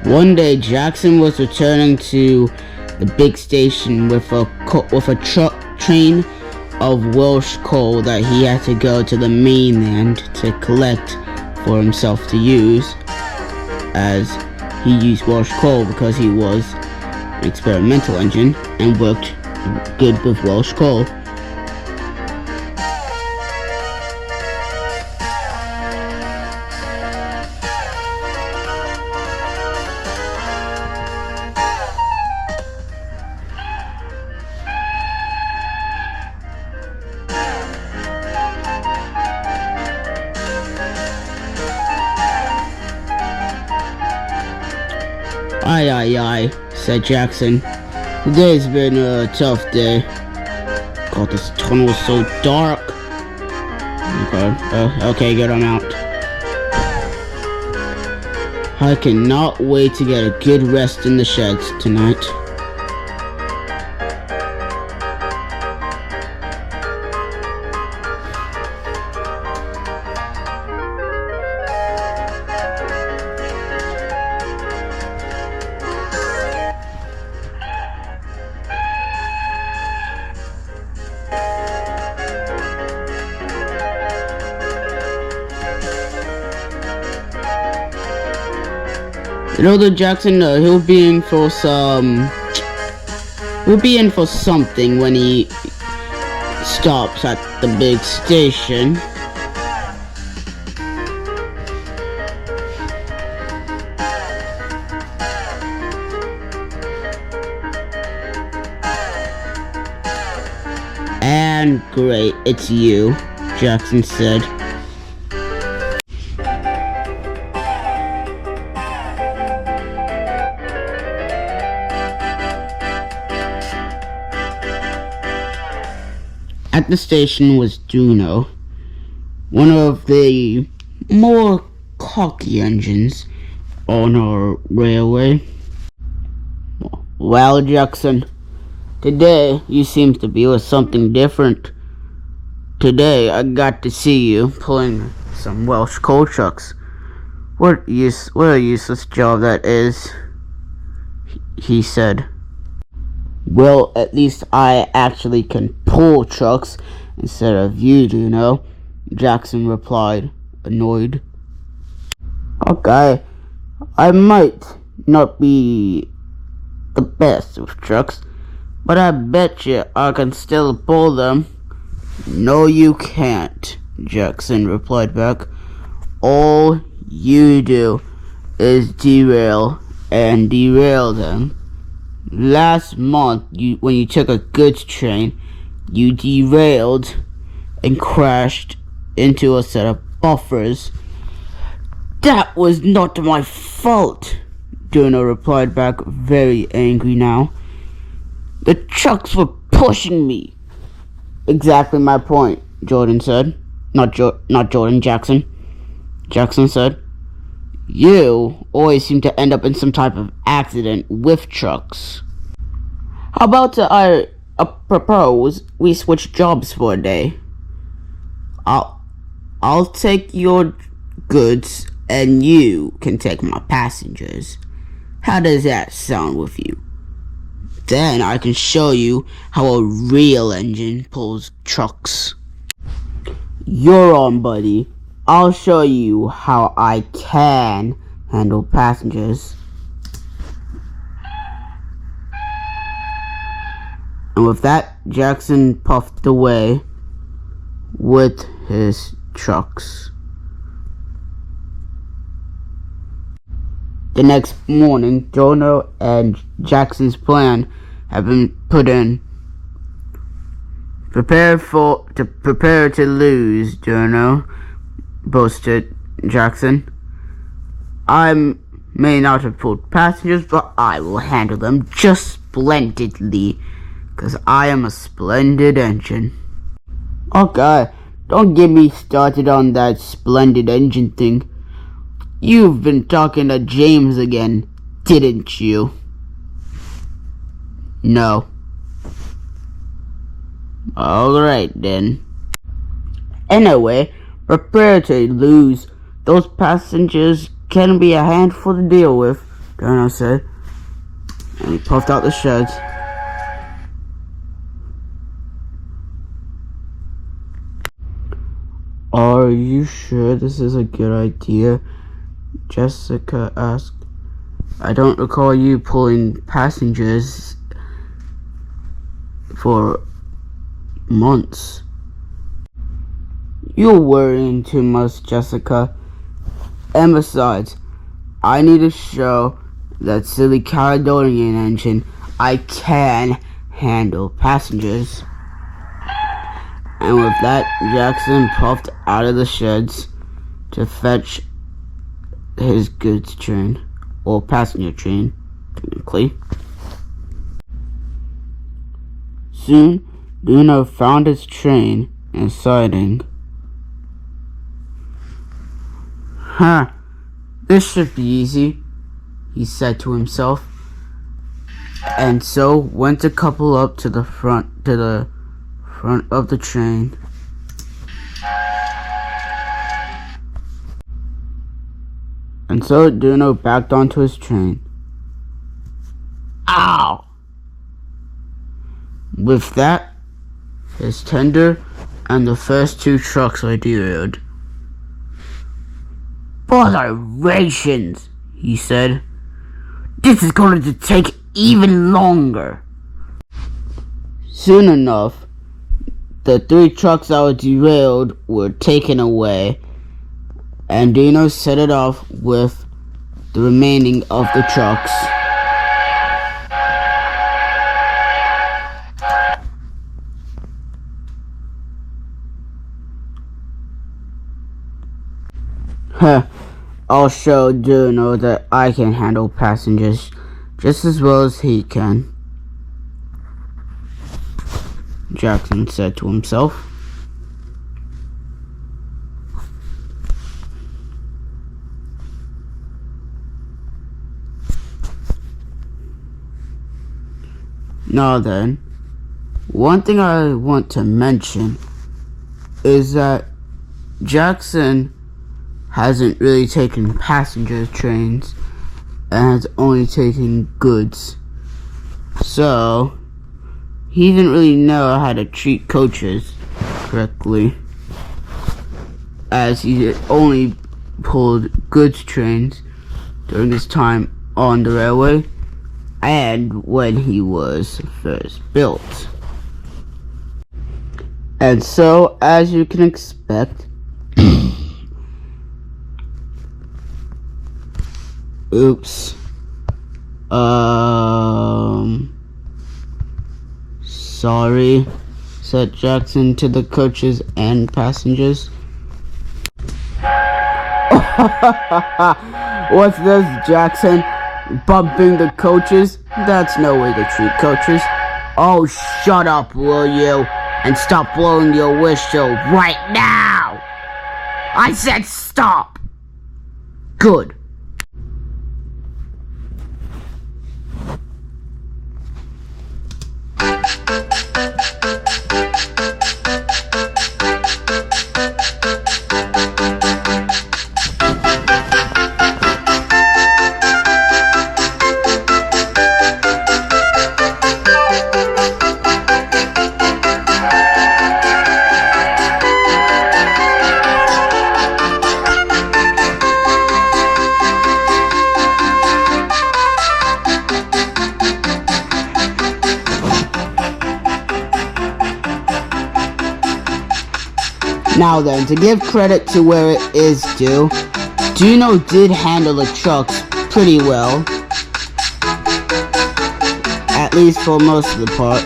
One day, Jackson was returning to the big station with a train of Welsh coal that he had to go to the mainland to collect for himself to use, as he used Welsh coal because he was an experimental engine and worked good with Welsh coal. Aye, said Jackson. Today's been a tough day. God, this tunnel is so dark. Okay, good, I'm out. I cannot wait to get a good rest in the sheds tonight. You know, the Jackson, he'll be in for something when he stops at the big station. And great, it's you, Jackson said. At the station was Duno, one of the more cocky engines on our railway. Well, Jackson, today you seem to be with something different. Today I got to see you pulling some Welsh coal trucks. What a useless job that is, he said. Well, at least I actually can pull trucks instead of you, Duno, Jackson replied, annoyed. Okay, I might not be the best with trucks, but I bet you I can still pull them. No, you can't, Jackson replied back. All you do is derail and derail them. Last month, when you took a goods train, you derailed and crashed into a set of buffers. That was not my fault, Duno replied back, very angry now. The trucks were pushing me. Exactly my point, Jordan said. Not Jordan, Jackson. Jackson said. You always seem to end up in some type of accident with trucks. How about I propose we switch jobs for a day? I'll take your goods and you can take my passengers. How does that sound with you? Then I can show you how a real engine pulls trucks. You're on, buddy. I'll show you how I can handle passengers. And with that, Jackson puffed away with his trucks. The next morning, Jono and Jackson's plan had been put in. Prepare to lose, Jono, boasted Jackson. I may not have pulled passengers, but I will handle them just splendidly, because I am a splendid engine. Okay, don't get me started on that splendid engine thing. You've been talking to James again, didn't you? No. Alright then. Anyway, prepare to lose. Those passengers can be a handful to deal with. Dino said, and he puffed out the sheds. Are you sure this is a good idea? Jessica asked. I don't recall you pulling passengers for months. You're worrying too much, Jessica. And besides, I need to show that silly Caledonian engine I can handle passengers. And with that, Jackson puffed out of the sheds to fetch his goods train, or passenger train, technically. Soon, Dino found his train and siding. This should be easy, he said to himself, and so went to couple up to the front of the train. And so Dino backed onto his train. Ow! With that, his tender and the first two trucks were derailed. Botherations, he said. This is going to take even longer. Soon enough, the three trucks that were derailed were taken away, and Dino set it off with the remaining of the trucks. I'll show Dino that I can handle passengers just as well as he can, Jackson said to himself. Now then, one thing I want to mention is that Jackson hasn't really taken passenger trains and has only taken goods. So, he didn't really know how to treat coaches correctly, as he only pulled goods trains during his time on the railway and when he was first built. And so, as you can expect, oops. Sorry, said Jackson to the coaches and passengers. What's this, Jackson? Bumping the coaches? That's no way to treat coaches. Oh, shut up, will you? And stop blowing your whistle right now! I said stop! Good. Now then, to give credit to where it is due, Dino did handle the trucks pretty well, at least for most of the part.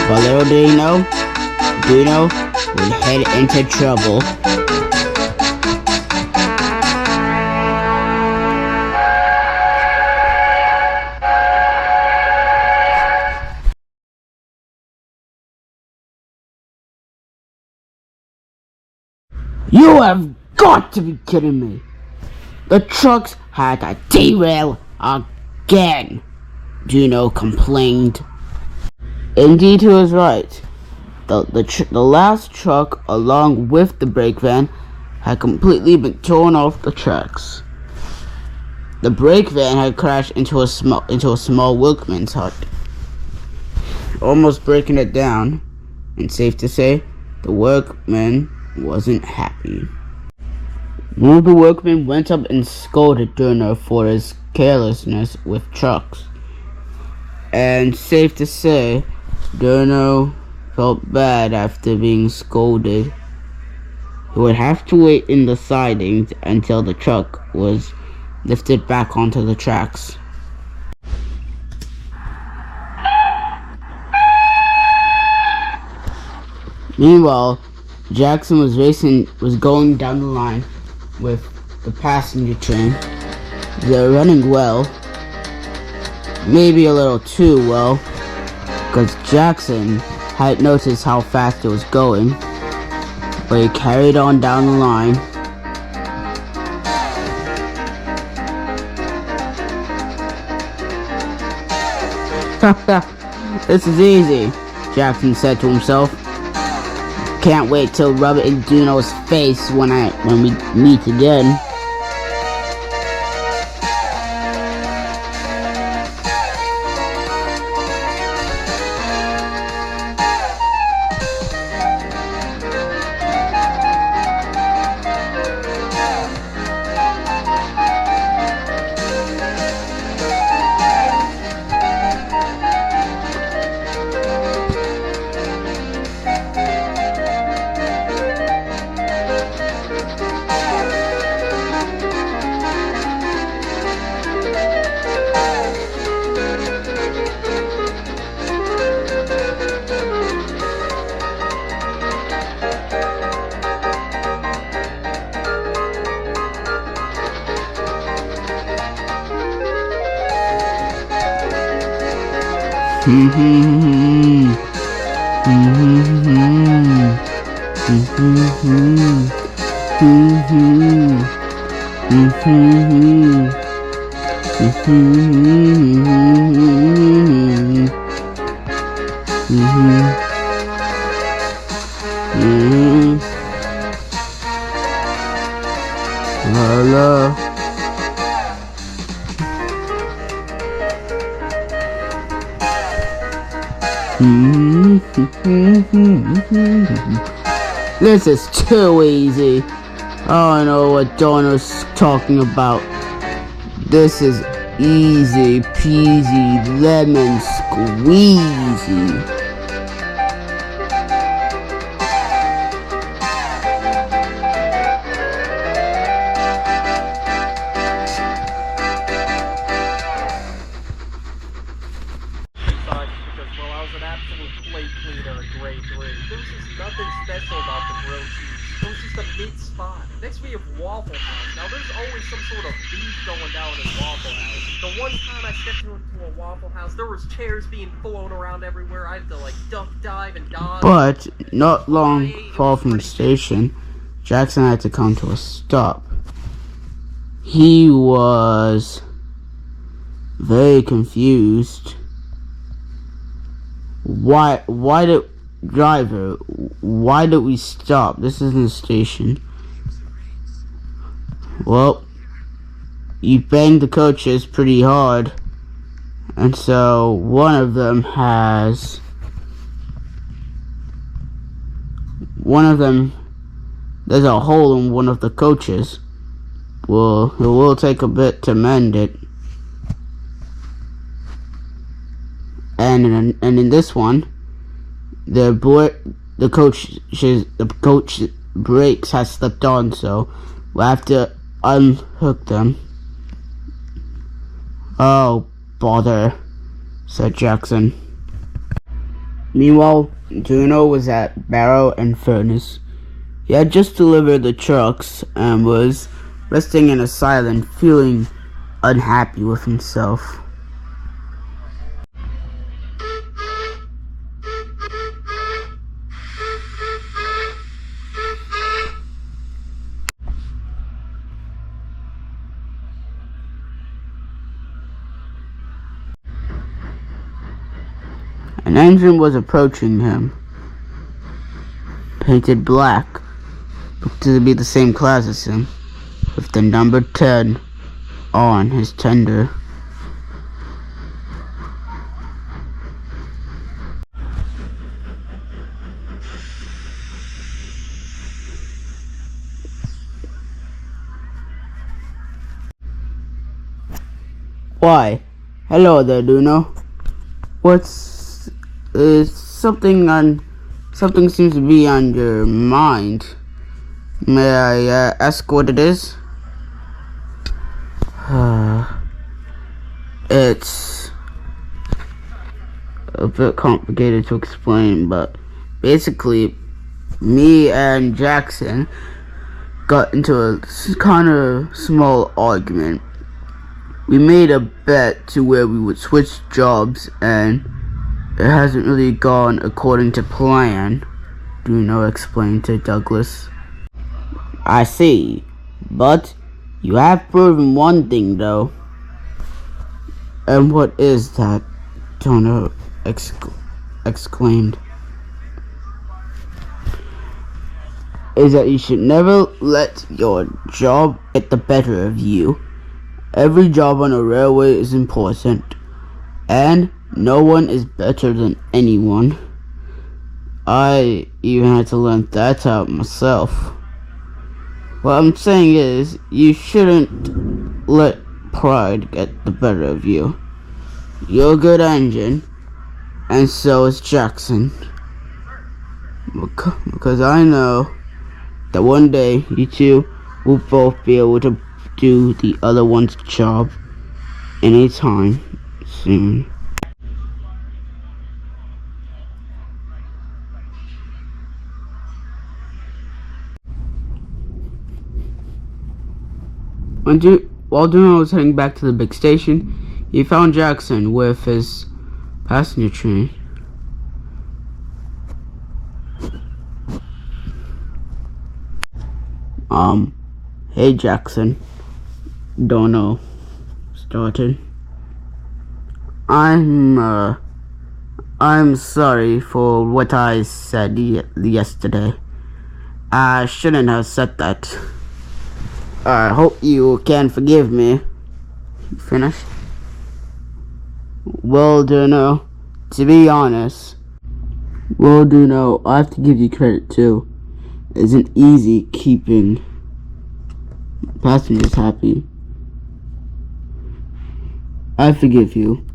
But little did he know, Dino would head into trouble. You have got to be kidding me. The trucks had to derail again, Juno complained. Indeed, he was right. The last truck, along with the brake van, had completely been torn off the tracks. The brake van had crashed into a small workman's hut, almost breaking it down, and safe to say, the workman wasn't happy. One of the workmen went up and scolded Durno for his carelessness with trucks. And safe to say, Durno felt bad after being scolded. He would have to wait in the sidings until the truck was lifted back onto the tracks. Meanwhile, Jackson was going down the line with the passenger train. They're running well. Maybe a little too well, because Jackson hadn't noticed how fast it was going, but he carried on down the line. This is easy, Jackson said to himself. Can't wait to rub it in Juno's face when we meet again. This is too easy. I don't know what Donna's talking about. This is easy peasy lemon squeezy. Nothing special about the grilled cheese. It was just a mid-spot. Next we have Waffle House. Now there's always some sort of beef going down in Waffle House. The one time I stepped into a Waffle House, there was chairs being flown around everywhere. I had to like duck dive and dodge. But not long far from the station, Jackson had to come to a stop. He was very confused. Why did we stop? This isn't a station. Well, you banged the coaches pretty hard, and so one of them, there's a hole in one of the coaches. Well, it will take a bit to mend it. And in this one, the coach brakes has slipped on, so we'll have to unhook them. Oh, bother, said Jackson. Meanwhile, Juno was at Barrow and Furnace. He had just delivered the trucks and was resting in a silence, feeling unhappy with himself. An engine was approaching him, painted black, looked to be the same class as him, with the number 10 on his tender. Why, hello there, Duno. What's something seems to be on your mind. May I ask what it is? It's a bit complicated to explain, but basically, me and Jackson got into a kind of small argument. We made a bet to where we would switch jobs, and it hasn't really gone according to plan, Duno explained to Douglas. I see, but you have proven one thing, though. And what is that? Duno exclaimed. Is that you should never let your job get the better of you. Every job on a railway is important, and no one is better than anyone. I even had to learn that out myself. What I'm saying is, you shouldn't let pride get the better of you. You're a good engine, and so is Jackson. Because I know that one day you two will both be able to do the other one's job anytime soon. While Duno was heading back to the big station, he found Jackson with his passenger train. Hey Jackson, Duno started. I'm sorry for what I said yesterday. I shouldn't have said that. I hope you can forgive me. Finished? Well, Duno, to be honest, I have to give you credit too. It isn't easy keeping passengers happy. I forgive you.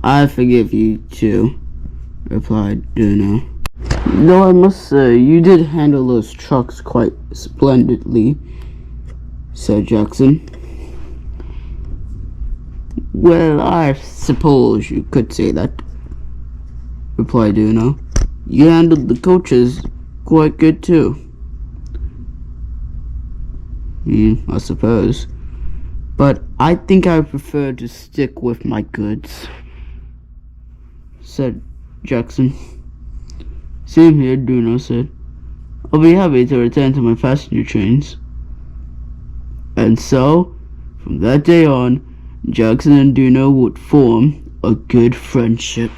I forgive you too, replied Duno. Though I must say, you did handle those trucks quite splendidly, said Jackson. Well, I suppose you could say that, replied Duno. You handled the coaches quite good too. I suppose. But I think I prefer to stick with my goods, said Jackson. Same here, Duno said. I'll be happy to return to my passenger trains. And so, from that day on, Jackson and Duno would form a good friendship.